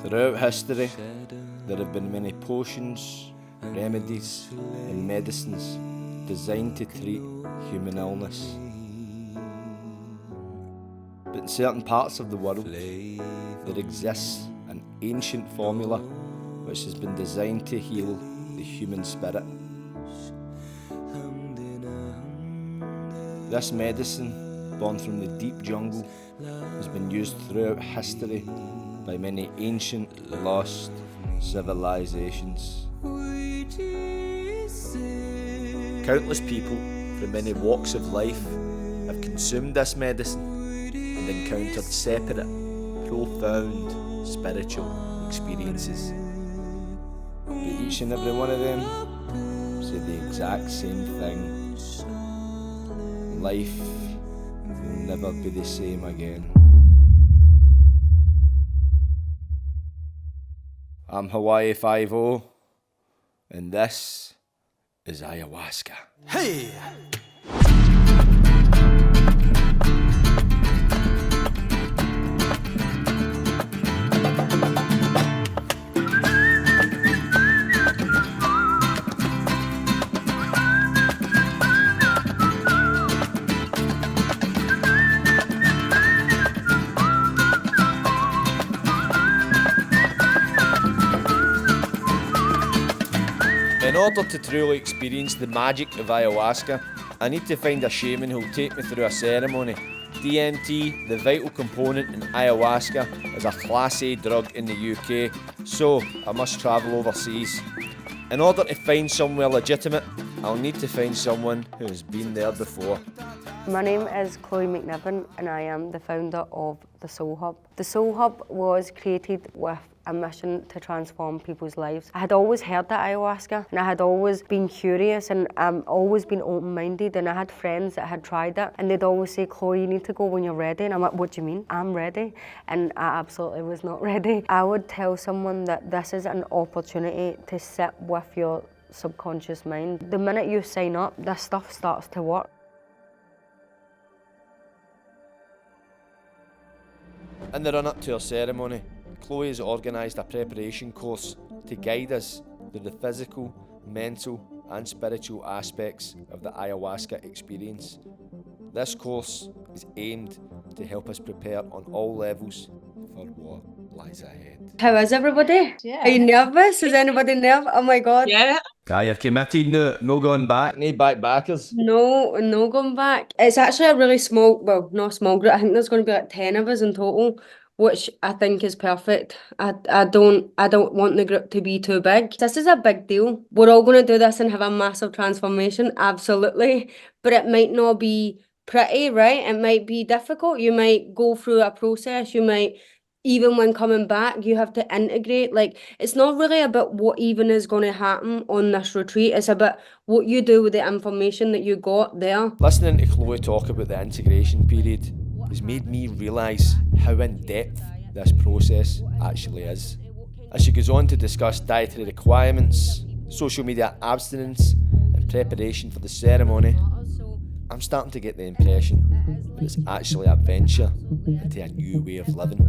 Throughout history, there have been many potions, remedies and medicines designed to treat human illness. But in certain parts of the world, there exists an ancient formula which has been designed to heal the human spirit. This medicine, born from the deep jungle, has been used throughout history by many ancient, lost civilizations. Countless people from many walks of life have consumed this medicine and encountered separate, profound spiritual experiences. But each and every one of them say the exact same thing. Life will never be the same again. I'm Hawaii 5-0, and this is Ayahuasca. Hey! In order to truly experience the magic of ayahuasca, I need to find a shaman who'll take me through a ceremony. DMT, the vital component in ayahuasca, is a Class A drug in the UK, so I must travel overseas. In order to find somewhere legitimate, I'll need to find someone who has been there before. My name is Chloe McNiven and I am the founder of the Soul Hub. The Soul Hub was created with a mission to transform people's lives. I had always heard that ayahuasca and I had always been curious and always been open-minded, and I had friends that had tried it and they'd always say, Chloe, you need to go when you're ready. And I'm like, what do you mean? I'm ready. And I absolutely was not ready. I would tell someone that this is an opportunity to sit with your subconscious mind. The minute you sign up, this stuff starts to work. In the run-up to our ceremony, Chloe has organised a preparation course to guide us through the physical, mental and spiritual aspects of the ayahuasca experience. This course is aimed to help us prepare on all levels for what lies ahead. How is everybody? Yeah. Are you nervous? Is anybody nervous? Oh my God. Yeah. You're committed, no going back. Need backers. No going back. It's actually a really small, well, not small group. I think there's going to be like 10 of us in total, which I think is perfect. I don't want the group to be too big. This is a big deal. We're all going to do this and have a massive transformation, absolutely. But it might not be pretty, right? It might be difficult. You might go through a process. You might, even when coming back, you have to integrate. Like, it's not really about what even is going to happen on this retreat. It's about what you do with the information that you got there. Listening to Chloe talk about the integration period has made me realise how in-depth this process actually is. As she goes on to discuss dietary requirements, social media abstinence and preparation for the ceremony, I'm starting to get the impression that it's actually a venture into a new way of living.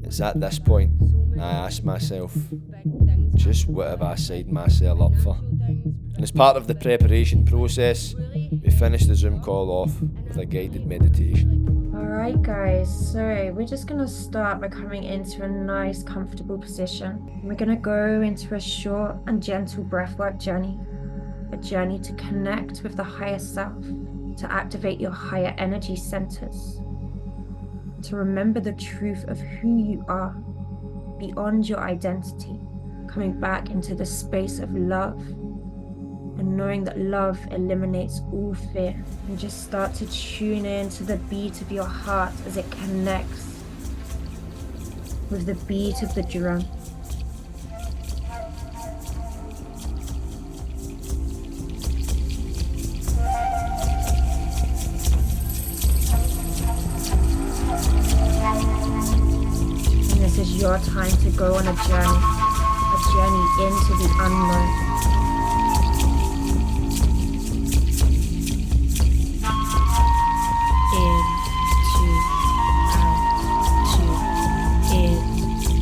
It's at this point I ask myself, just what have I signed myself up for? And as part of the preparation process, we finish the Zoom call off with a guided meditation. Alright guys, so we're just going to start by coming into a nice comfortable position. We're going to go into a short and gentle breathwork journey. A journey to connect with the higher self, to activate your higher energy centers, to remember the truth of who you are, beyond your identity, coming back into the space of love, and knowing that love eliminates all fear. And just start to tune in to the beat of your heart as it connects with the beat of the drum. And this is your time to go on a journey into the unknown. In, two, out, two, in,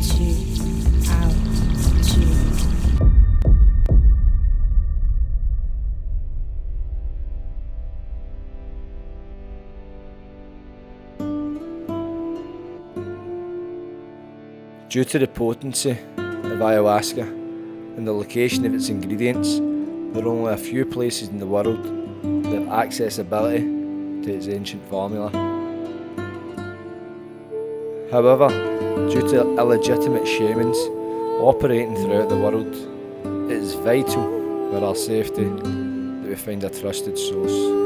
two, Due to the potency of ayahuasca and the location of its ingredients, there are only a few places in the world that have accessibility to its ancient formula. However, due to illegitimate shamans operating throughout the world, it is vital for our safety that we find a trusted source.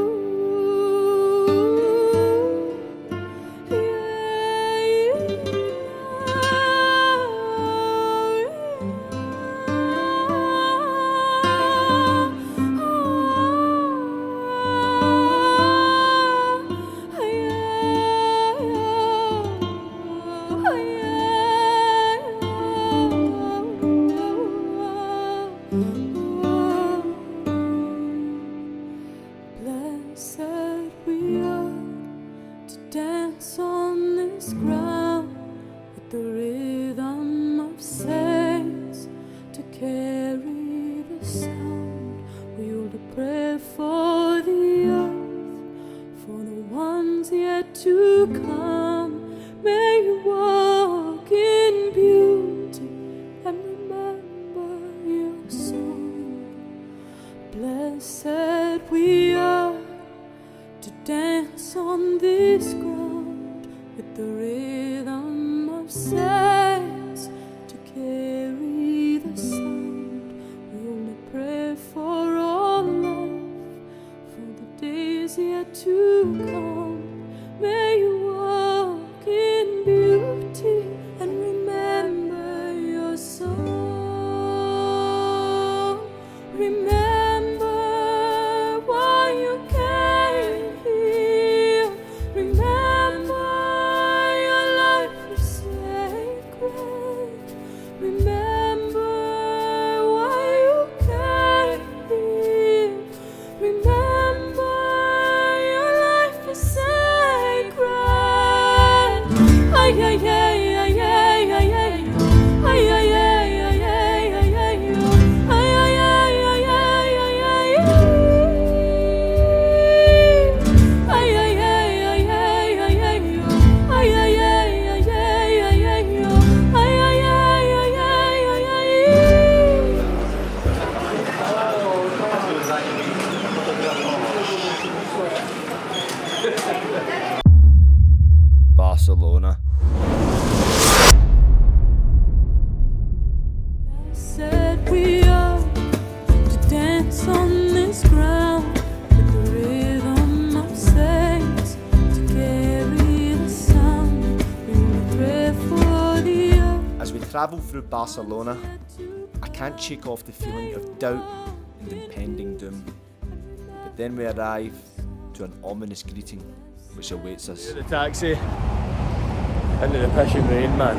Blessed we are to dance on this ground with the rhythm of saints to carry the sound. We all pray for the earth, for the ones yet to come. May you walk in beauty and remember your song. Blessed we are to dance on this ground with the rhythm of saints to carry the sound. We only pray for all life, for the days yet to come. May you walk in beauty and remember your song. Remember why you came here. Remember your life is sacred. Remember why you came here. Remember your life is sacred. Ay, ay, ay, ay, ay, ay, ay. Ay, ay, ay, ay, ay, ay, ay, oh. Ay, ay, ay, ay, ay, ay, ay, ay. Ay, ay, ay, ay, ay, ay, ay, oh. Ay, ay, ay, ay, ay, ay, ay, oh. Ay, ay, ay, ay, ay, ay, ay. Barcelona. Said we are to dance on this ground with the rhythm of saints to carry the sound. We will pray for the earth. As we travel through Barcelona, I can't shake off the feeling of doubt and impending doom. But then we arrive to an ominous greeting which awaits us. The taxi into the pissing rain, man.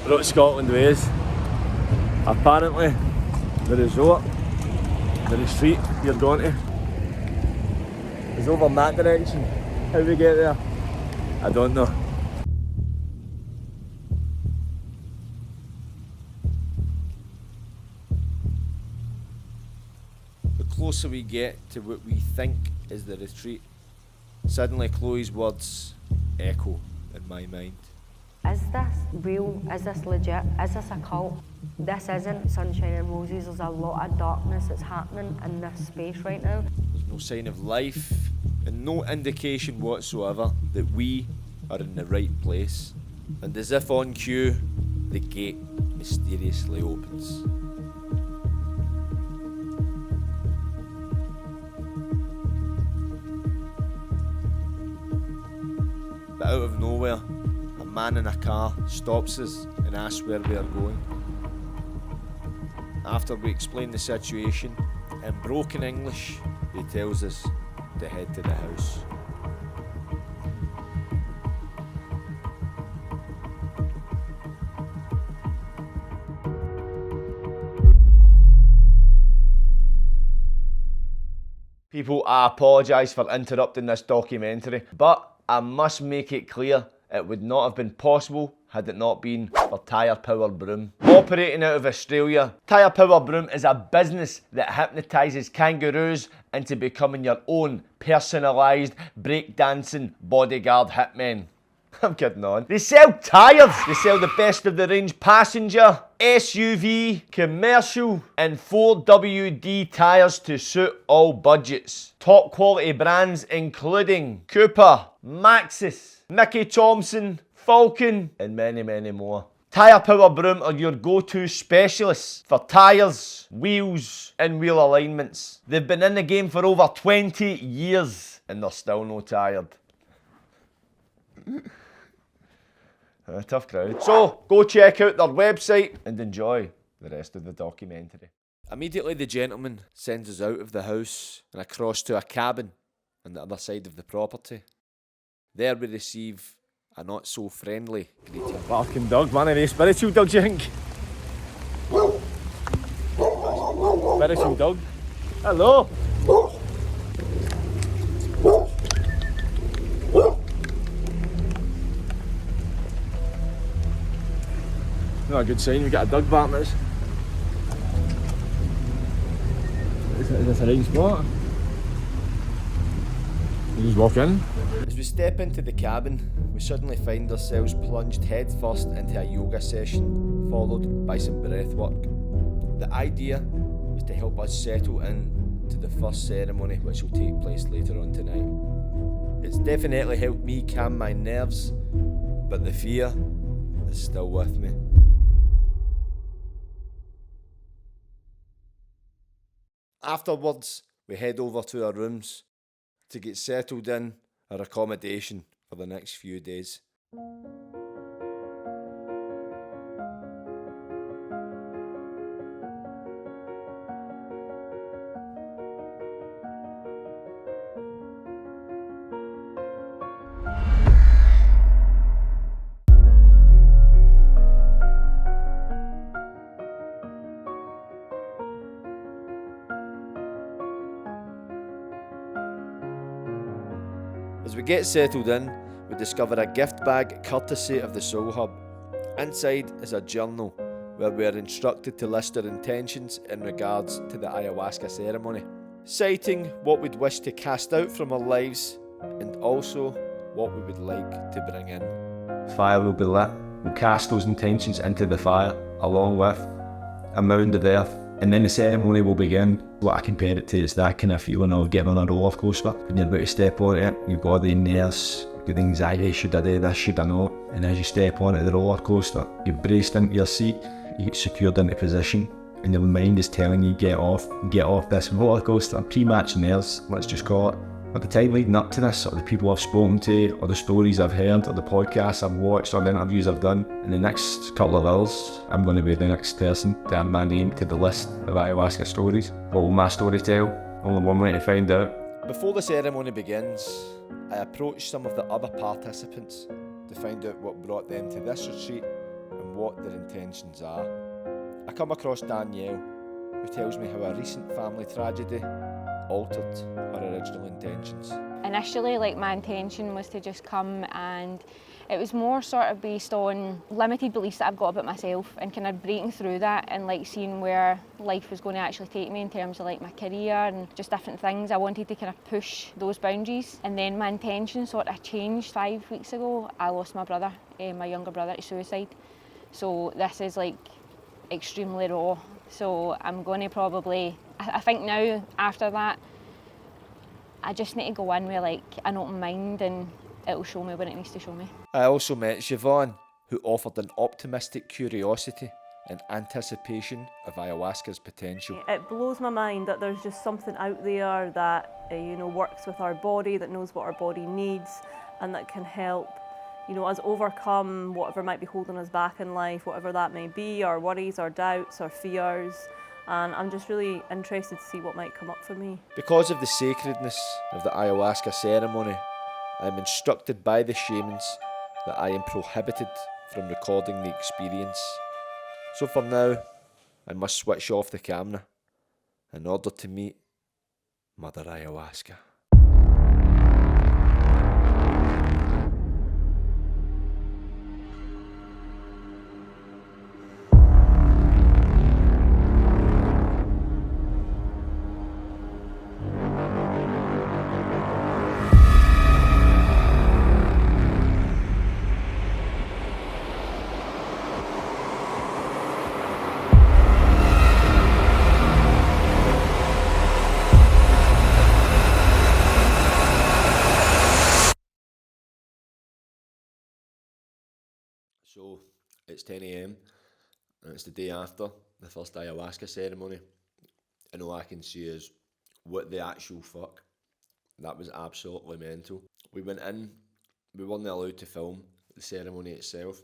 We're at Scotland Ways. Apparently, the resort, the retreat you're going to, is over in that direction. How we get there, I don't know. The closer we get to what we think is the retreat, suddenly Chloe's words echo in my mind. Is this real? Is this legit? Is this a cult? This isn't sunshine and roses. There's a lot of darkness that's happening in this space right now. There's no sign of life and no indication whatsoever that we are in the right place. And as if on cue, the gate mysteriously opens. But out of nowhere, a man in a car stops us and asks where we are going. After we explain the situation, in broken English, he tells us to head to the house. People, I apologise for interrupting this documentary, but I must make it clear it would not have been possible had it not been for Tyre Power Broom. Operating out of Australia, Tyre Power Broom is a business that hypnotises kangaroos into becoming your own personalised breakdancing bodyguard hitmen. I'm kidding on. They sell tyres. They sell the best of the range passenger, SUV, commercial and 4WD tyres to suit all budgets. Top quality brands including Cooper, Maxxis, Mickey Thompson, Falcon and many, many more. Tyre Power Broom are your go-to specialists for tyres, wheels and wheel alignments. They've been in the game for over 20 years and they're still no tired. Tough crowd. So, go check out their website and enjoy the rest of the documentary. Immediately the gentleman sends us out of the house and across to a cabin on the other side of the property. There we receive a not so friendly greeting. Barking dog, man. Any spiritual dog, you think? Spiritual dog. Hello. Not a good sign, we got a dog barking at us. Is this a right spot? You just walk in. As we step into the cabin, we suddenly find ourselves plunged headfirst into a yoga session, followed by some breath work. The idea is to help us settle in to the first ceremony which will take place later on tonight. It's definitely helped me calm my nerves, but the fear is still with me. Afterwards, we head over to our rooms to get settled in our accommodation for the next few days. As we get settled in, we discover a gift bag courtesy of the Soul Hub. Inside is a journal where we are instructed to list our intentions in regards to the Ayahuasca ceremony, citing what we'd wish to cast out from our lives and also what we would like to bring in. Fire will be lit. We'll cast those intentions into the fire along with a mound of earth, and then the ceremony will begin. What I compare it to is that kind of feeling of getting on a roller coaster. When you're about to step on it, you've got the nerves, you've got the anxiety, should I do this, should I not? And as you step onto the roller coaster, you're braced into your seat, you get secured into position, and your mind is telling you get off this roller coaster. Pre-match nerves, let's just call it. At the time leading up to this, or the people I've spoken to, or the stories I've heard, or the podcasts I've watched, or the interviews I've done, in the next couple of hours, I'm going to be the next person to add my name to the list of ayahuasca stories. What will my story tell? Only one way to find out. Before the ceremony begins, I approach some of the other participants to find out what brought them to this retreat and what their intentions are. I come across Danielle, who tells me how a recent family tragedy altered her original intentions. Initially, my intention was to just come, and it was more sort of based on limited beliefs that I've got about myself and kind of breaking through that and seeing where life was going to actually take me in terms of my career and just different things. I wanted to kind of push those boundaries, and then my intention sort of changed 5 weeks ago. I lost my brother, my younger brother, to suicide. So this is extremely raw. So I'm going to probably, I think now after that, I just need to go in with an open mind, and it'll show me what it needs to show me. I also met Siobhan, who offered an optimistic curiosity and anticipation of ayahuasca's potential. It blows my mind that there's just something out there that works with our body, that knows what our body needs, and that can help us overcome whatever might be holding us back in life, whatever that may be, our worries, our doubts, our fears. And I'm just really interested to see what might come up for me. Because of the sacredness of the ayahuasca ceremony, I am instructed by the shamans that I am prohibited from recording the experience. So for now, I must switch off the camera in order to meet Mother Ayahuasca. it's 10 AM and it's the day after the first ayahuasca ceremony, and all I can see is, what the actual fuck? That was absolutely mental. We went in, we weren't allowed to film the ceremony itself.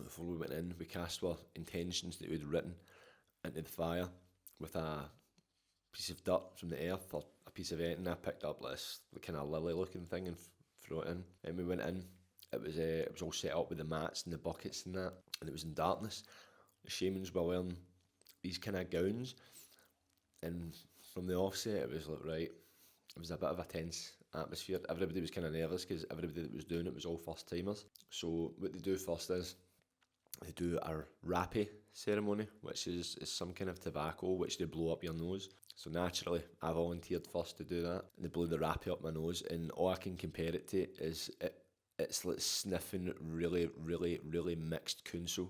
Before we went in, we cast our intentions that we'd written into the fire with a piece of dirt from the earth, or a piece of anything. I picked up this kind of lily looking thing and threw it in. And we went in, it was all set up with the mats and the buckets and that, and it was in darkness. The shamans were wearing these kind of gowns, and from the offset it was like, right, it was a bit of a tense atmosphere. Everybody was kind of nervous because everybody that was doing it was all first timers. So what they do first is they do a rapé ceremony, which is some kind of tobacco which they blow up your nose. So naturally, I volunteered first to do that. And they blew the rapé up my nose, and all I can compare it to is it's like sniffing really, really, really mixed kunso.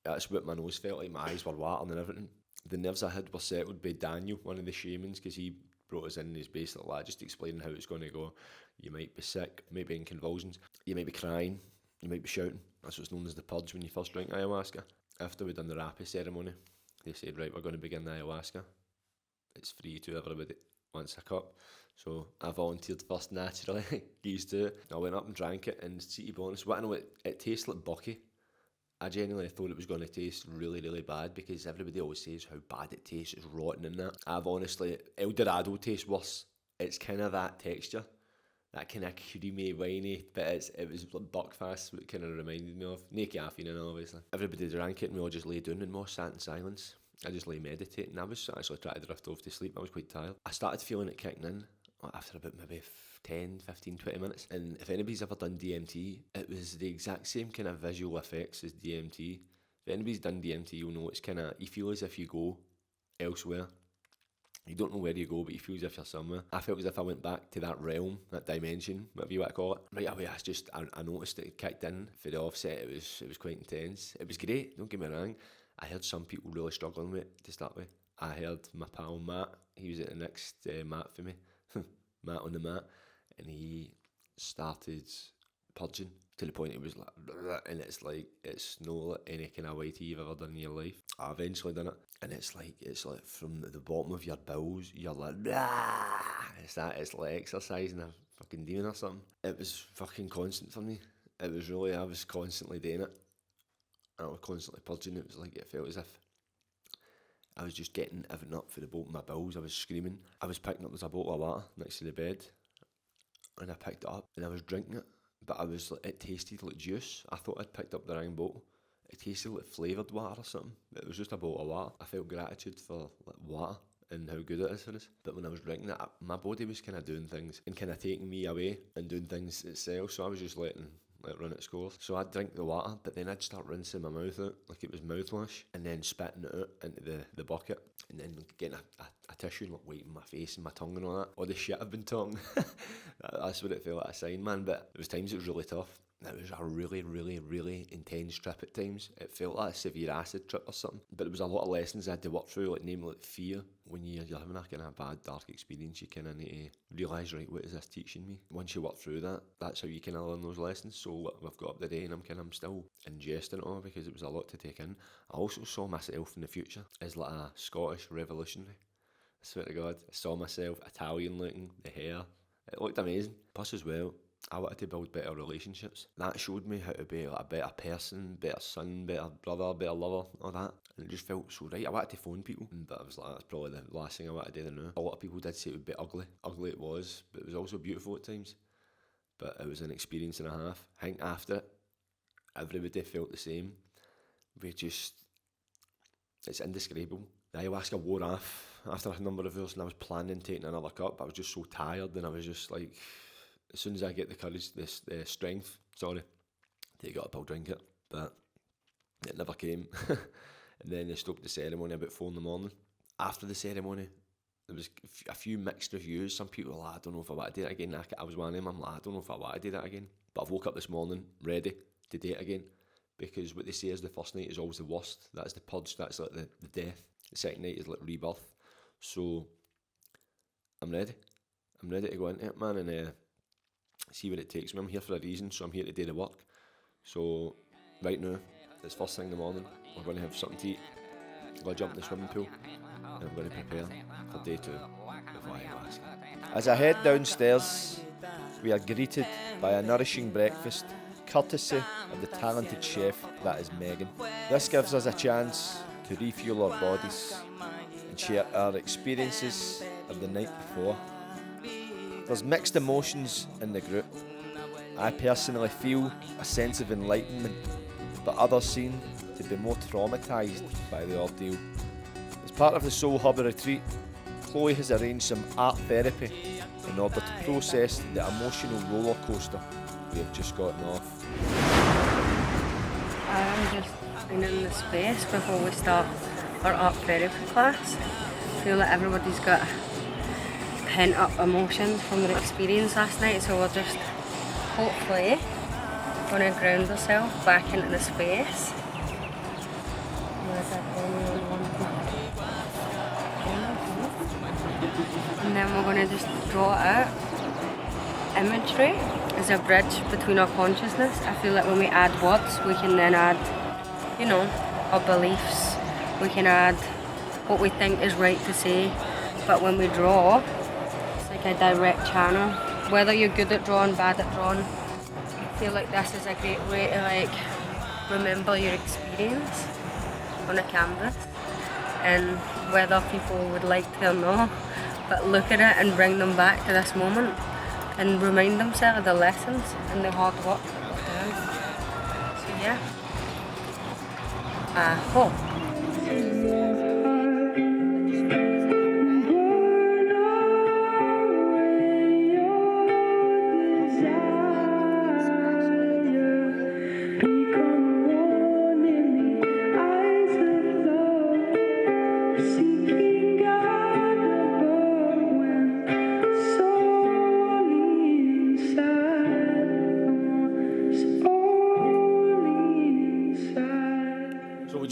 That's what my nose felt like. My eyes were watering and everything. The nerves I had were settled by Daniel, one of the shamans, because he brought us in and he's basically like just explaining how it's going to go. You might be sick, maybe in convulsions, you might be crying, you might be shouting. That's what's known as the purge when you first drink ayahuasca. After we'd done the rapé ceremony, they said, right, we're going to begin the ayahuasca. It's free to everybody, once a cup. So I volunteered first naturally, used to it. I went up and drank it, and to be honest, what I know, it tastes like bucky. I genuinely thought it was going to taste really, really bad because everybody always says how bad it tastes, it's rotten and that. I've honestly, El Dorado tastes worse. It's kind of that texture, that kind of creamy, winey, but it was like Buckfast, what it kind of reminded me of. No caffeine in it, obviously. Everybody drank it and we all just lay down and we all sat in silence. I just lay meditating. I was actually trying to drift off to sleep. I was quite tired. I started feeling it kicking in after about maybe 10, 15, 20 minutes. And if anybody's ever done DMT, it was the exact same kind of visual effects as DMT. If anybody's done DMT, you'll know it's kind of, you feel as if you go elsewhere. You don't know where you go, but you feel as if you're somewhere. I felt as if I went back to that realm, that dimension, whatever you want to call it. Right away, I noticed it kicked in. For the offset, it was quite intense. It was great, don't get me wrong. I heard some people really struggling with it to start with. I heard my pal Matt, he was at the next mat for me, Matt on the mat, and he started purging to the point it was like, and it's like, it's no like any kind of whitey you've ever done in your life. I eventually done it, and it's like from the bottom of your bowels, you're like, it's like exercising a fucking demon or something. It was fucking constant for me. It was really, I was constantly doing it. I was constantly purging. It was like, it felt as if I was just getting everything up for the bottom of my bowels. I was screaming. I was picking up, there's a bottle of water next to the bed, and I picked it up and I was drinking it, but it tasted like juice. I thought I'd picked up the wrong bottle. It tasted like flavoured water or something. It was just a bottle of water. I felt gratitude for like water and how good it is for us. But when I was drinking it, my body was kind of doing things and kind of taking me away and doing things itself, so I was just letting it run its course. So I'd drink the water, but then I'd start rinsing my mouth out like it was mouthwash, and then spitting it out into the bucket, and then getting a tissue and like wiping my face and my tongue and all that. All the shit I've been talking. That's what it felt like a sign, man. But there was times it was really tough. It was a really, really, really intense trip at times. It felt like a severe acid trip or something. But there was a lot of lessons I had to work through, like namely like fear. When you're having a kind of bad, dark experience, you kind of need to realise, right, what is this teaching me? Once you work through that, that's how you kind of learn those lessons. So we've got up the day and I'm still ingesting it all because it was a lot to take in. I also saw myself in the future as like a Scottish revolutionary. I swear to God, I saw myself Italian looking, the hair. It looked amazing. Plus as well, I wanted to build better relationships. That showed me how to be like a better person, better son, better brother, better lover, all that. And it just felt so right. I wanted to phone people, but I was like, that's probably the last thing I wanted to do now. A lot of people did say it would be ugly. Ugly it was, but it was also beautiful at times. But it was an experience and a half. I think after it, everybody felt the same. It's indescribable. The ayahuasca wore off after a number of hours, and I was planning taking another cup, but I was just so tired, and I was just like, as soon as I get the courage, the strength, to take it up, I'll drink it. But it never came. And then they stopped the ceremony about 4 a.m. After the ceremony, there was a few mixed reviews. Some people were like, I don't know if I want to do that again. I was one of them. I'm like, I don't know if I want to do that again. But I've woke up this morning ready to do it again. Because what they say is the first night is always the worst. That's the purge, that's like the death. The second night is like rebirth. So, I'm ready. I'm ready to go into it, man, and see where it takes me. I'm here for a reason, so I'm here to do the work. So, right now, It's first thing in the morning. We're going to have something to eat. We're going to jump in the swimming pool. And I'm going to prepare for day 2 of Ayahuasca. As I head downstairs, we are greeted by a nourishing breakfast, courtesy of the talented chef that is Megan. This gives us a chance to refuel our bodies and share our experiences of the night before. There's mixed emotions in the group. I personally feel a sense of enlightenment, but others seem to be more traumatised by the ordeal. As part of the Soul Hub retreat, Chloe has arranged some art therapy in order to process the emotional roller coaster we have just gotten off. I'm just in the space before we start our art therapy class. I feel like everybody's got pent up emotions from their experience last night, so we're just hopefully going to ground ourselves back into the space. And then we're going to just draw out imagery as a bridge between our consciousness. I feel like when we add words, we can then add, you know, our beliefs. We can add what we think is right to say. But when we draw, it's like a direct channel. Whether you're good at drawing, bad at drawing, I feel like this is a great way to like remember your experience on a canvas. And whether people would like to or not, but look at it and bring them back to this moment and remind themselves of the lessons and the hard work they've done. So yeah, I hope.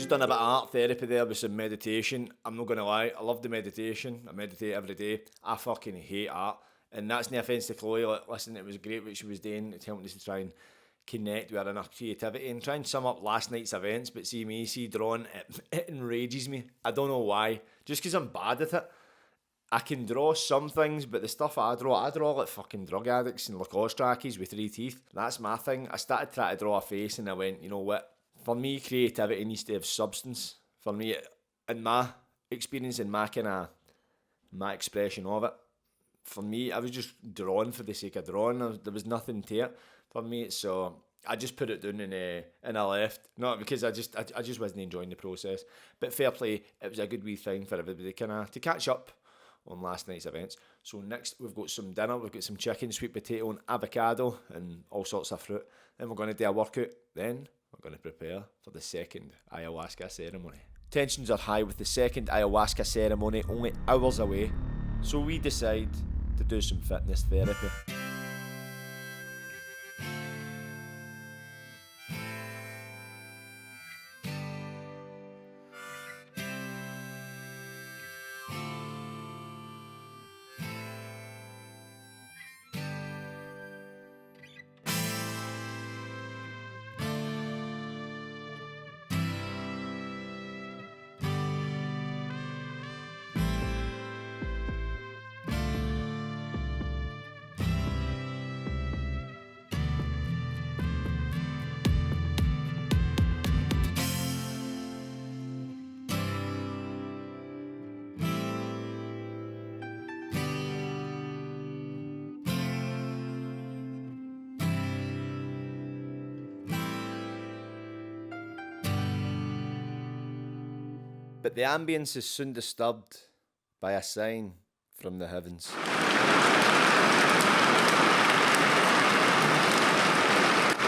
Done a bit of art therapy there with some meditation. I'm not gonna lie, I love the meditation. I meditate every day. I fucking hate art, and that's no offence to Chloe. Like, listen, it was great what she was doing. It's helping us to try and connect with our inner creativity and try and sum up last night's events. But see me, drawing, it enrages me. I don't know why. Just because I'm bad at it. I can draw some things, but the stuff I draw like fucking drug addicts and Lacoste trackies with 3 teeth. That's my thing. I started trying to draw a face, and I went, you know what? For me, creativity needs to have substance. For me, in my experience, in my my expression of it, for me, I was just drawing for the sake of drawing. There was nothing to it for me, so I just put it down and I left. Not because I just wasn't enjoying the process. But fair play, it was a good wee thing for everybody to catch up on last night's events. So next we've got some dinner. We've got some chicken, sweet potato and avocado and all sorts of fruit. Then we're going to do a workout. Then we're going to prepare for the second Ayahuasca ceremony. Tensions are high with the second Ayahuasca ceremony only hours away, so we decide to do some fitness therapy. But the ambience is soon disturbed by a sign from the heavens.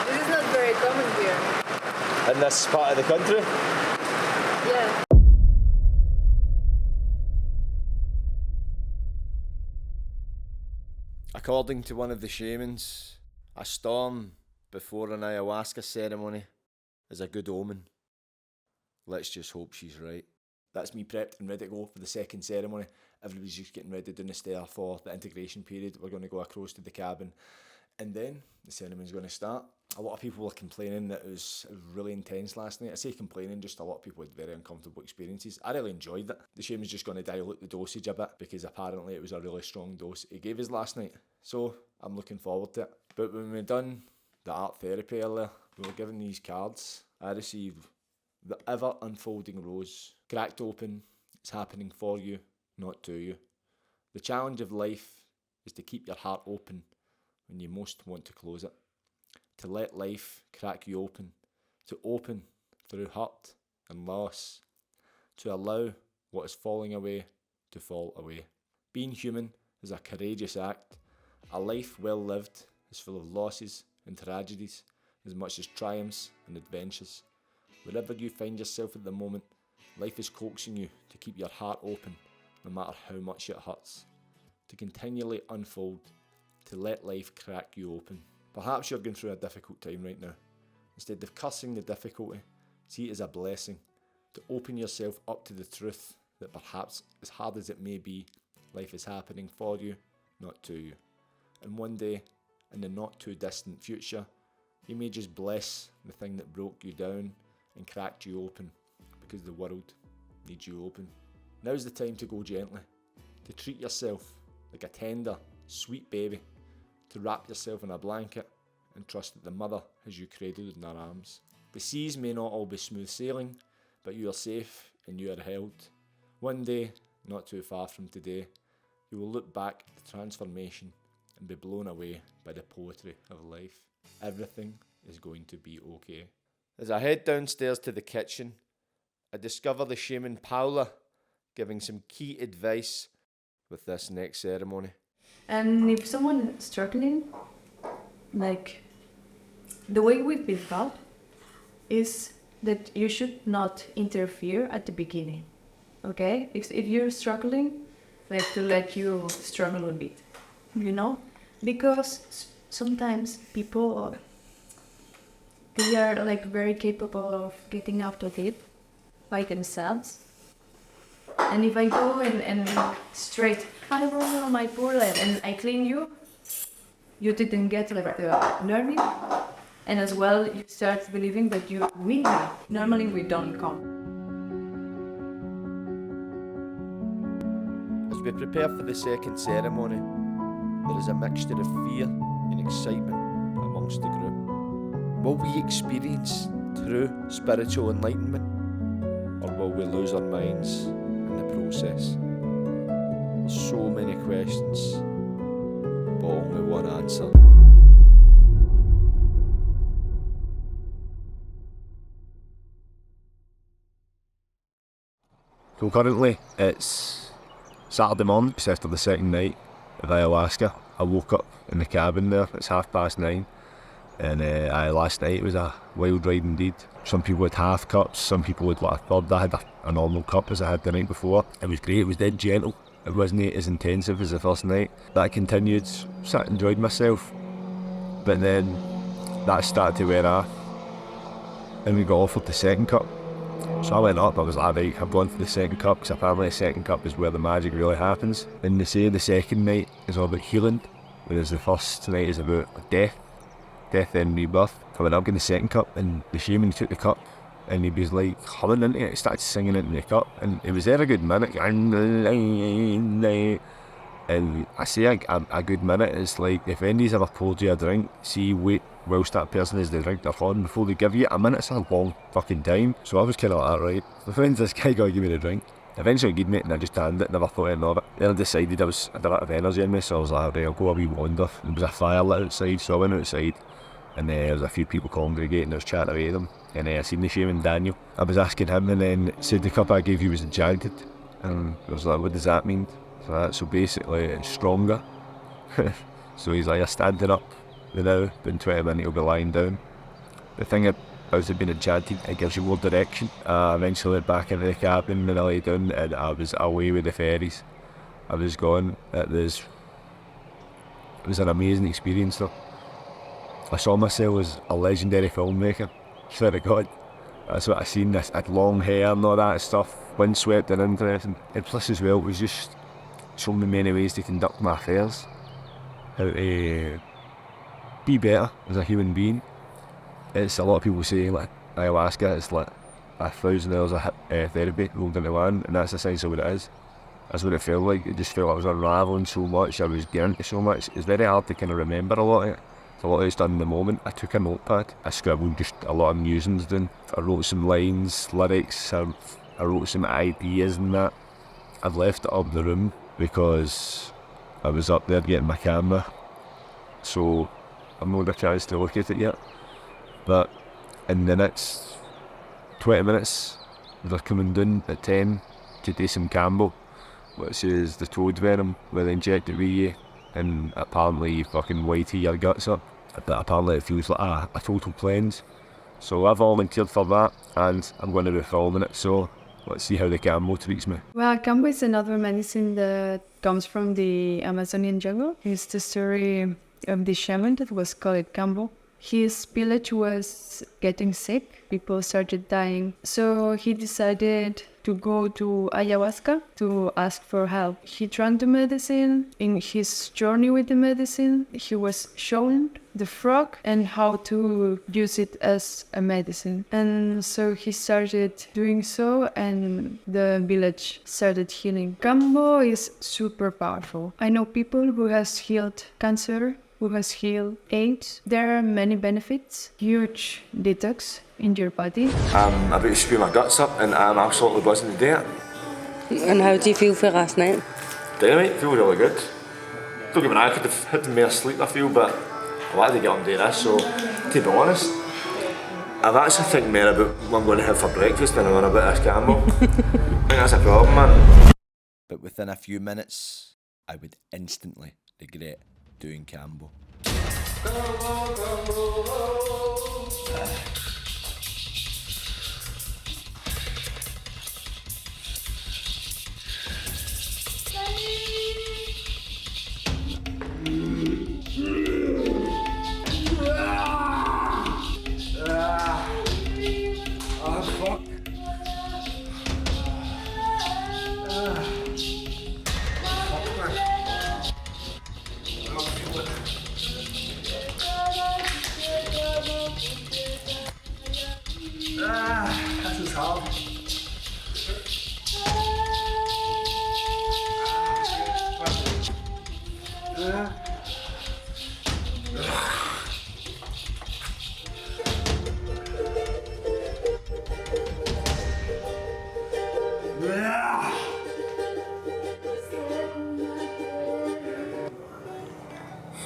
This is not very common here. In this part of the country? Yeah. According to one of the shamans, a storm before an ayahuasca ceremony is a good omen. Let's just hope she's right. That's me prepped and ready to go for the second ceremony. Everybody's just getting ready down the stair for the integration period. We're going to go across to the cabin And then the ceremony's going to start. A lot of people were complaining that it was really intense last night. I say complaining, just a lot of people had very uncomfortable experiences. I really enjoyed it. The shaman's just going to dilute the dosage a bit because apparently it was a really strong dose he gave us last night. So I'm looking forward to it. But when we done the art therapy earlier, we were given these cards. I received the ever unfolding rose, cracked open. It's happening for you, not to you. The challenge of life is to keep your heart open when you most want to close it. To let life crack you open. To open through hurt and loss. To allow what is falling away to fall away. Being human is a courageous act. A life well lived is full of losses and tragedies as much as triumphs and adventures. Wherever you find yourself at the moment, life is coaxing you to keep your heart open no matter how much it hurts. To continually unfold, to let life crack you open. Perhaps you're going through a difficult time right now. Instead of cursing the difficulty, see it as a blessing. To open yourself up to the truth that perhaps, as hard as it may be, life is happening for you, not to you. And one day, in the not too distant future, you may just bless the thing that broke you down and cracked you open, because the world needs you open. Now's the time to go gently, to treat yourself like a tender, sweet baby, to wrap yourself in a blanket and trust that the mother has you cradled in her arms. The seas may not all be smooth sailing, but you are safe and you are held. One day, not too far from today, you will look back at the transformation and be blown away by the poetry of life. Everything is going to be okay. As I head downstairs to the kitchen, I discover the shaman Paula giving some key advice with this next ceremony. And if someone is struggling, like the way we've been taught is that you should not interfere at the beginning. Okay? If you're struggling, we have to let you struggle a bit, you know? Because sometimes people, they are like very capable of getting out of it by themselves. And if I go and straight, I roll on my poor leg and I clean you, you didn't get like the learning. And as well, you start believing that you win. Normally we don't come. As we prepare for the second ceremony, there is a mixture of fear and excitement amongst the group. Will we experience true spiritual enlightenment, or will we lose our minds in the process? There's so many questions, but only one answer. So currently it's Saturday morning, just after the second night of Ayahuasca. I woke up in the cabin there, it's 9:30, and last night was a wild ride indeed. Some people had half cups, some people had like a third. I had a normal cup as I had the night before. It was great, it was dead gentle. It wasn't as intensive as the first night. That continued, sat enjoyed myself. But then that started to wear off, and we got offered the second cup. So I went up, I was like, right, I'm going for the second cup, because apparently the second cup is where the magic really happens. And they say the second night is all about healing, whereas the first night is about death and rebirth. I went up getting the second cup, and the shaman took the cup, and he was like humming into it, he started singing into the cup, and it was there a good minute. And I say a good minute is like, if anybody's ever poured you a drink, see, wait whilst that person is the drink they're on before they give you a minute's a long fucking time. So I was kind of like that, right? So when's this guy going to give me the drink? Eventually he gave me it and I just handed it, never thought anything of it. Then I decided I had a bit of energy in me, so I was like, right, I'll go a wee wander. There was a fire lit outside, so I went outside, and there was a few people congregating, I was chatting away to them, and I seen the shaman Daniel. I was asking him, and then said the cup I gave you was enchanted, and I was like, what does that mean? So basically it's stronger. So he's like, you're standing up now, in 20 minutes you'll be lying down. The thing about it being enchanted, it gives you more direction. I eventually went back into the cabin and I lay down, and I was away with the fairies. I was gone. It was an amazing experience though. I saw myself as a legendary filmmaker, swear to God. That's what I seen. I had long hair and all that stuff, windswept and interesting. And plus as well, it was just showing me many ways to conduct my affairs. How to be better as a human being. It's a lot of people say like ayahuasca is like 1,000 hours of therapy rolled into one, and that's essentially what it is. That's what it felt like. It just felt like I was unravelling so much, I was getting into so much. It's very hard to kind of remember a lot of it. A lot of it's done in the moment. I took a notepad, I scribbled just a lot of musings down. I wrote some lines, lyrics, I wrote some ideas and that. I've left it up in the room because I was up there getting my camera, so I've not had a chance to look at it yet. But in the next 20 minutes, they're coming down at 10 to do some Cambo, which is the toad venom where they inject it with you, and apparently you fucking whitey your guts up. But apparently it feels like a total cleanse. So I've volunteered for that, and I'm going to be filming it, so let's see how the Cambo treats me. Well, Cambo is another medicine that comes from the Amazonian jungle. It's the story of the shaman that was called Cambo. His village was getting sick, people started dying, so he decided to go to ayahuasca to ask for help. He drank the medicine. In his journey with the medicine, he was shown the frog and how to use it as a medicine. And so he started doing so, and the village started healing. Cambo is super powerful. I know people who has healed cancer, who has healed AIDS. There are many benefits, huge detox in your body. I'm about to spew my guts up, and I'm absolutely buzzing to do it. And how do you feel for last night? Dynamite, feel really good. Don't get me wrong, I could have had more sleep, I feel, but I wanted to get up and do this, so to be honest, I've actually think more about what I'm going to have for breakfast than I'm on about this Cambo. I think that's a problem, man. But within a few minutes, I would instantly regret doing Cambo.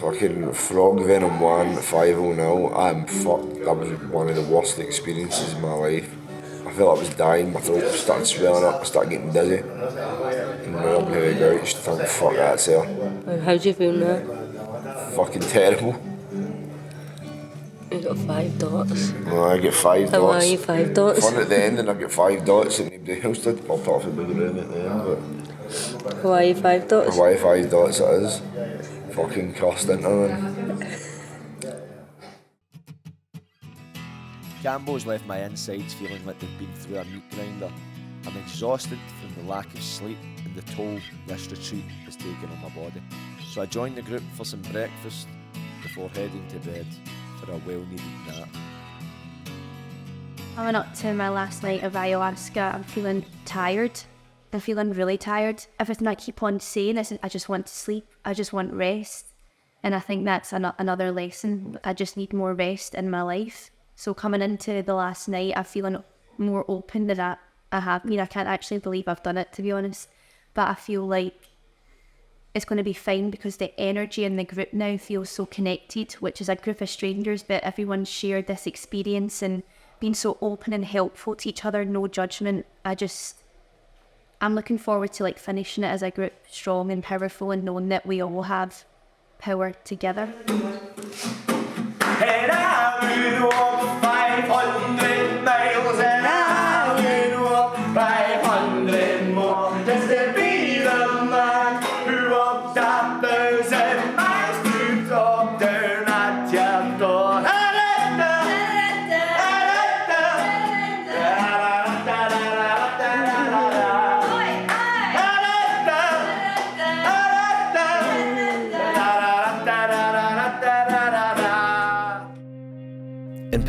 Fucking frog venom 1, 5-0. I'm fucked. That was one of the worst experiences in my life. I felt I was dying, my throat started swelling up, I started getting dizzy. And when I'm here to go, I just think, fuck, that's there. And how do you feel now? Fucking terrible. You got 5 dots. No, I get 5 How dots. are you, 5 dots? Fun at the end, and I get 5 dots, and nobody else did. Well, apart from the room at the end, but How are you, 5 dots? why 5 dots it is. Fucking cussed into them. Cambo's left my insides feeling like they've been through a meat grinder. I'm exhausted from the lack of sleep and the toll this retreat has taken on my body. So I joined the group for some breakfast before heading to bed for a well-needed nap. Coming up to my last night of ayahuasca, I'm feeling tired. I'm feeling really tired. Everything I keep on saying is I just want to sleep, I just want rest. And I think that's another lesson. I just need more rest in my life. So coming into the last night, I'm feeling more open than I have. I mean, I can't actually believe I've done it, to be honest. But I feel like it's going to be fine because the energy in the group now feels so connected, which is a group of strangers, but everyone shared this experience and being so open and helpful to each other, no judgment. I'm looking forward to finishing it as a group, strong and powerful, and knowing that we all have power together. And I would walk 500 miles, and I would walk 500 more, just to be the man who walked 1,000 miles to talk down at your door.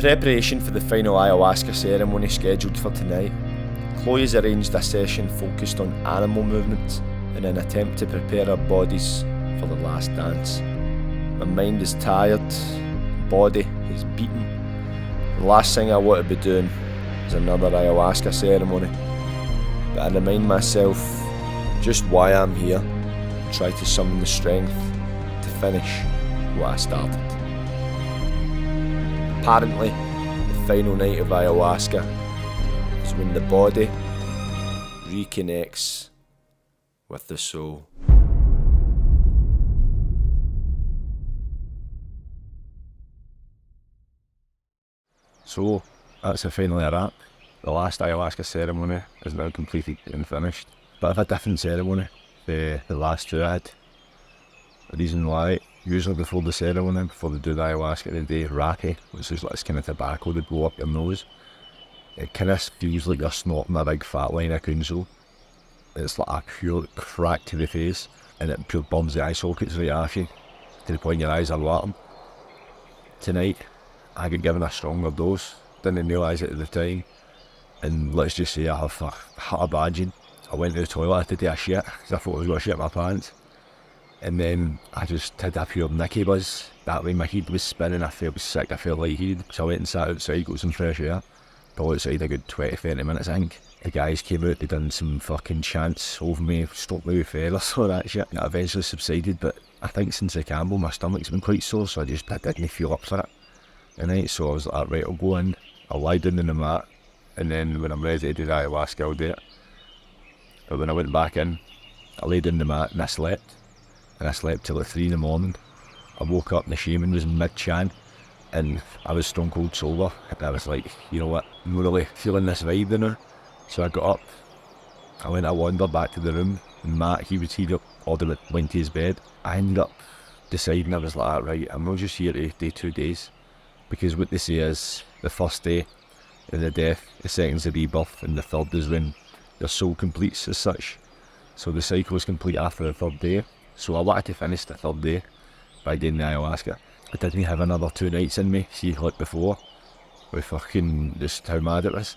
preparation for the final ayahuasca ceremony scheduled for tonight, Chloe has arranged a session focused on animal movements in an attempt to prepare our bodies for the last dance. My mind is tired, body is beaten. The last thing I want to be doing is another ayahuasca ceremony, but I remind myself just why I'm here and try to summon the strength to finish what I started. Apparently, the final night of ayahuasca is when the body reconnects with the soul. So, that's finally a wrap. The last ayahuasca ceremony is now completed and finished. Bit of a different ceremony to the last two I had. The reason why, usually before the ceremony, before they do the ayahuasca, they do raki, which is like this kind of tobacco that blow up your nose. It kind of feels like you're snorting a big fat line of kunzo. It's like a pure crack to the face, and it pure burns the eye sockets right off you, to the point your eyes are watering. Tonight, I got given a stronger dose, didn't realise it at the time, and let's just say I have hit a badging. I went to the toilet to do a shit, because I thought I was going to shit my pants. And then I just had a pure nicky buzz. That way my head was spinning, I felt sick, I felt lightheaded. So I went and sat outside, got some fresh air. Got outside a good 20-30 minutes I think. The guys came out, they done some fucking chants over me, stopped me with feathers, all that shit. It eventually subsided, but I think since the Campbell my stomach's been quite sore, so I didn't feel up for it. Tonight, so I was like, right, I'll go in, I'll lie down on the mat, and then when I'm ready to do the ayahuasca I'll do it. But when I went back in, I laid on the mat and I slept. And I slept till like 3 in the morning. I woke up and the shaman was mid-chant, and I was stone cold sober, and I was like, you know what, I'm not really feeling this vibe now. So I got up, I wandered back to the room, and Matt, he'd went to his bed. I ended up deciding, I was like, right, I'm not just here to do 2 days, because what they say is, the first day is the death, the second's the rebirth, and the third is when your soul completes as such. So the cycle is complete after the 3rd day. So I wanted to finish the 3rd day by doing the ayahuasca. I didn't have another 2 nights in me, see like before, with fucking just how mad it was.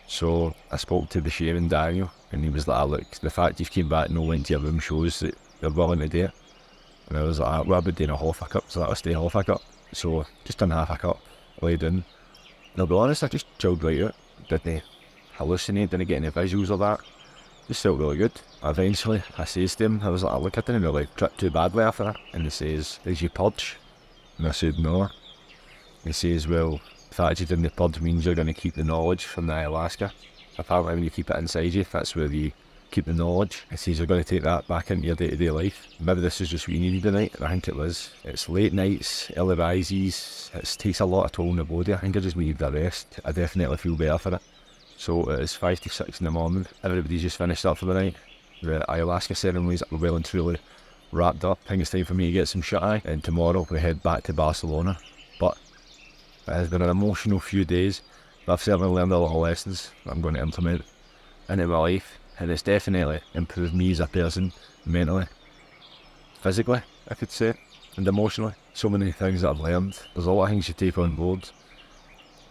So I spoke to the shaman Daniel, and he was like, look, the fact you've came back and no went to your room shows that you're willing to do it. And I was like, well, I've been doing a half a cup, so that'll stay half a cup. So just done half a cup, laid in. And I'll be honest, I just chilled right out. Didn't hallucinate, didn't get any visuals of that. Just felt really good. Eventually, I says to him, I was like, look, I didn't really trip too badly after that. And he says, did you purge? And I said, no. He says, well, the fact you didn't purge means you're going to keep the knowledge from the ayahuasca. Apparently when you keep it inside you, that's where you keep the knowledge. He says you're going to take that back into your day-to-day life. Maybe this is just what you needed tonight, and I think it was. It's late nights, early rises, it takes a lot of toll on the body. I think I just needed a rest. I definitely feel better for it. So it's 5 to 6 in the morning. Everybody's just finished up for the night. The ayahuasca ceremonies are well and truly wrapped up. I think it's time for me to get some shut-eye, and tomorrow we head back to Barcelona. But it has been an emotional few days, but I've certainly learned a lot of lessons that I'm going to implement into my life, and it's definitely improved me as a person, mentally, physically, I could say, and emotionally. So many things that I've learned. There's a lot of things you take on board,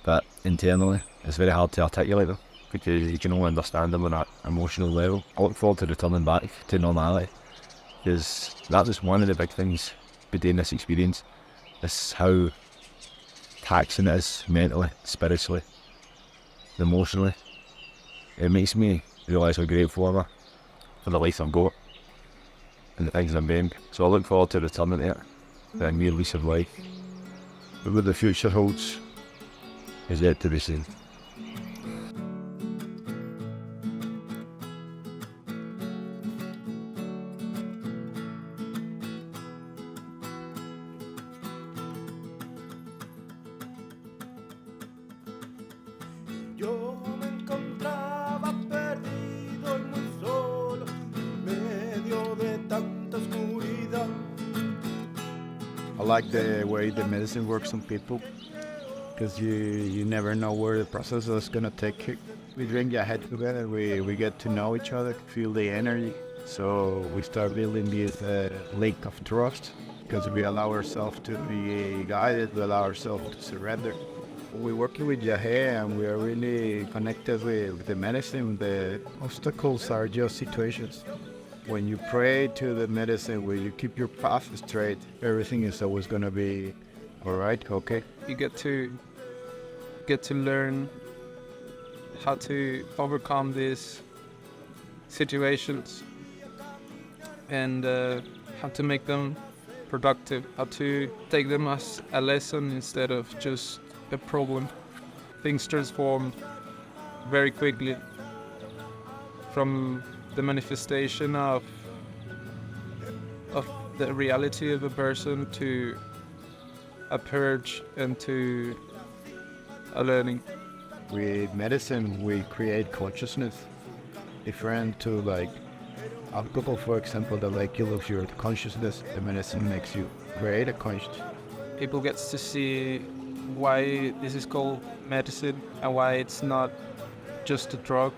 but internally it's very hard to articulate them, because you can only understand them on that emotional level. I look forward to returning back to normality, because that was one of the big things by doing this experience. It's how taxing it is mentally, spiritually, emotionally. It makes me realise how grateful I am for the life I've got and the things I'm doing. So I look forward to returning to it, the new lease of life. But what the future holds is yet to be seen. Yo me encontraba perdido y muy solo en medio de tanta oscuridad. I like the way the medicine works on people, because you never know where the process is going to take you. We drink a head together, we get to know each other, feel the energy. So we start building this link of trust, because we allow ourselves to be guided, we allow ourselves to surrender. we're working with Yahé and we are really connected with the medicine. The obstacles are just situations. When you pray to the medicine, when you keep your path straight, everything is always gonna be all right, okay? You get to learn how to overcome these situations and how to make them productive, how to take them as a lesson instead of just a problem. Things transform very quickly from the manifestation of the reality of a person to a purge and to a learning. With medicine, we create consciousness different to like alcohol, for example, that like kills your consciousness. The medicine makes you create a conscious. People get to see why this is called medicine and why it's not just a drug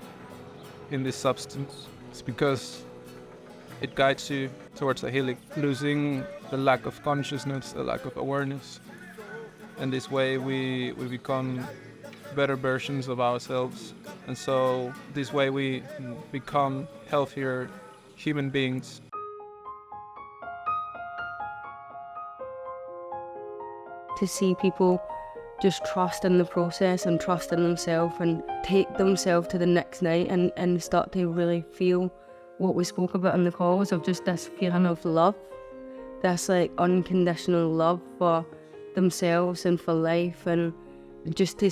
in this substance. It's because it guides you towards a healing, losing the lack of consciousness, the lack of awareness. And this way we become better versions of ourselves. And so this way we become healthier human beings. To see people just trust in the process and trust in themselves and take themselves to the next night and start to really feel what we spoke about in the calls of just this feeling of love, this like unconditional love for themselves and for life, and just to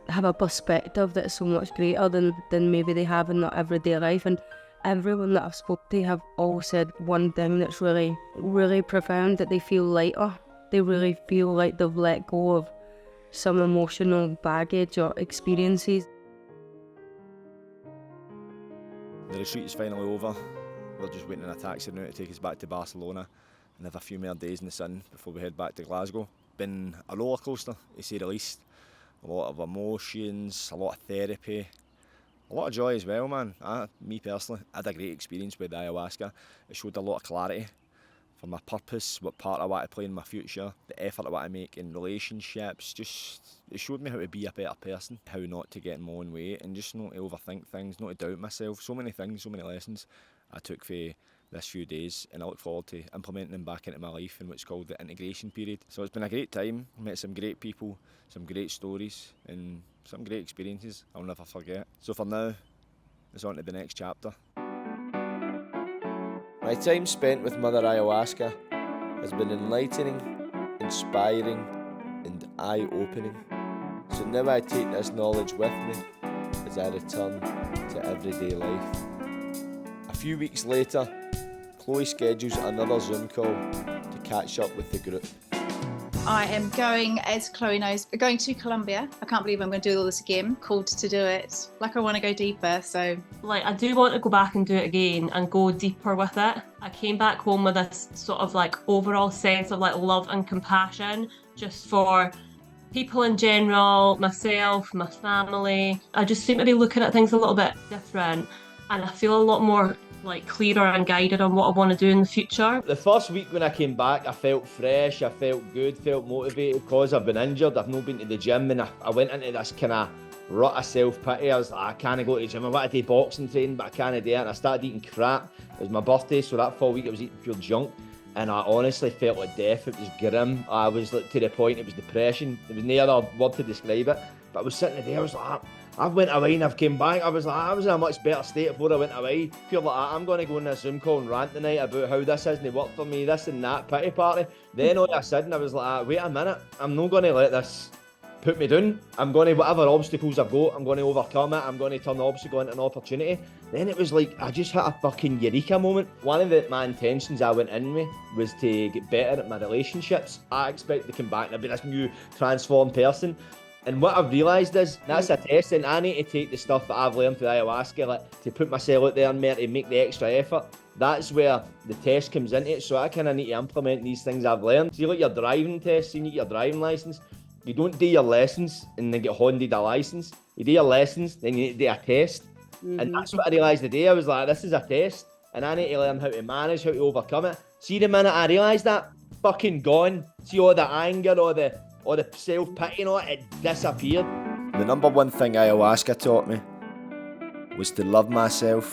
have a perspective that's so much greater than maybe they have in their everyday life. And everyone that I've spoke to have all said one thing that's really, really profound, that they feel lighter. They really feel like they've let go of some emotional baggage or experiences. The retreat is finally over. We're just waiting on a taxi now to take us back to Barcelona and have a few more days in the sun before we head back to Glasgow. Been a roller coaster, to say the least. A lot of emotions, a lot of therapy, a lot of joy as well, man. Me personally, I had a great experience with ayahuasca. It showed a lot of clarity for my purpose, what part I want to play in my future, the effort I want to make in relationships. Just, it showed me how to be a better person, how not to get in my own way, and just not to overthink things, not to doubt myself. So many things, so many lessons I took for this few days, and I look forward to implementing them back into my life in what's called the integration period. So it's been a great time, met some great people, some great stories, and some great experiences I'll never forget. So for now, it's on to the next chapter. My time spent with Mother Ayahuasca has been enlightening, inspiring, and eye-opening. So now I take this knowledge with me as I return to everyday life. A few weeks later, Chloe schedules another Zoom call to catch up with the group. I am going, as Chloe knows, going to Colombia. I can't believe I'm going to do all this again. Called to do it. Like, I want to go deeper, so... Like, I do want to go back and do it again and go deeper with it. I came back home with this sort of like overall sense of like love and compassion just for people in general, myself, my family. I just seem to be looking at things a little bit different, and I feel a lot more like clearer and guided on what I want to do in the future. The first week when I came back, I felt fresh, I felt good, felt motivated. Because I've been injured, I've not been to the gym, and I went into this kind of rut of self-pity. I was like, I can't go to the gym, I want to do boxing training, but I can't do it. And I started eating crap. It was my birthday, so that full week I was eating pure junk. And I honestly felt like death. It was grim. I was like, to the point, it was depression. There was no other word to describe it. But I was sitting there, I was like, I've went away and I've came back. I was like, I was in a much better state before I went away. Feel like I'm going to go on a Zoom call and rant tonight about how this hasn't worked for me, this and that, pity party. Then all of a sudden I was like, wait a minute, I'm not going to let this put me down. I'm going to, whatever obstacles I've got, I'm going to overcome it. I'm going to turn the obstacle into an opportunity. Then it was like, I just had a fucking eureka moment. One of my intentions I went in with was to get better at my relationships. I expect to come back and I'll be this new transformed person. And what I've realised is, that's a test, and I need to take the stuff that I've learned through ayahuasca, like, to put myself out there and more to make the extra effort. That's where the test comes into it, so I kind of need to implement these things I've learned. See, like your driving test, you need your driving licence. You don't do your lessons and then get handed a licence. You do your lessons, then you need to do a test. And that's what I realised today. I was like, this is a test, and I need to learn how to manage, how to overcome it. See, the minute I realised that, fucking gone. See all the anger, all the all the self-pity and all that, it disappeared. The number one thing ayahuasca taught me was to love myself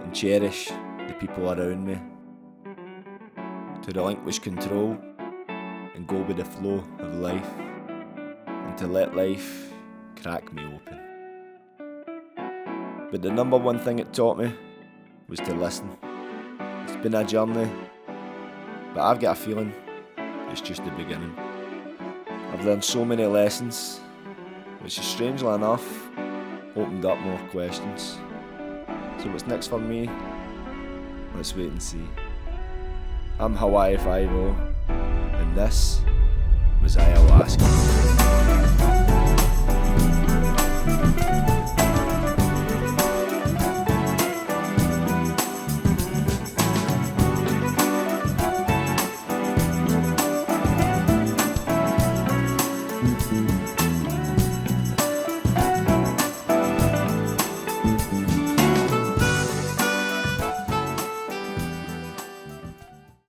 and cherish the people around me, to relinquish control and go with the flow of life, and to let life crack me open. But the number one thing it taught me was to listen. It's been a journey, but I've got a feeling it's just the beginning. I've learned so many lessons, which is strangely enough opened up more questions. So what's next for me? Let's wait and see. I'm Hawaii 5-0, and this was Ayahuasca.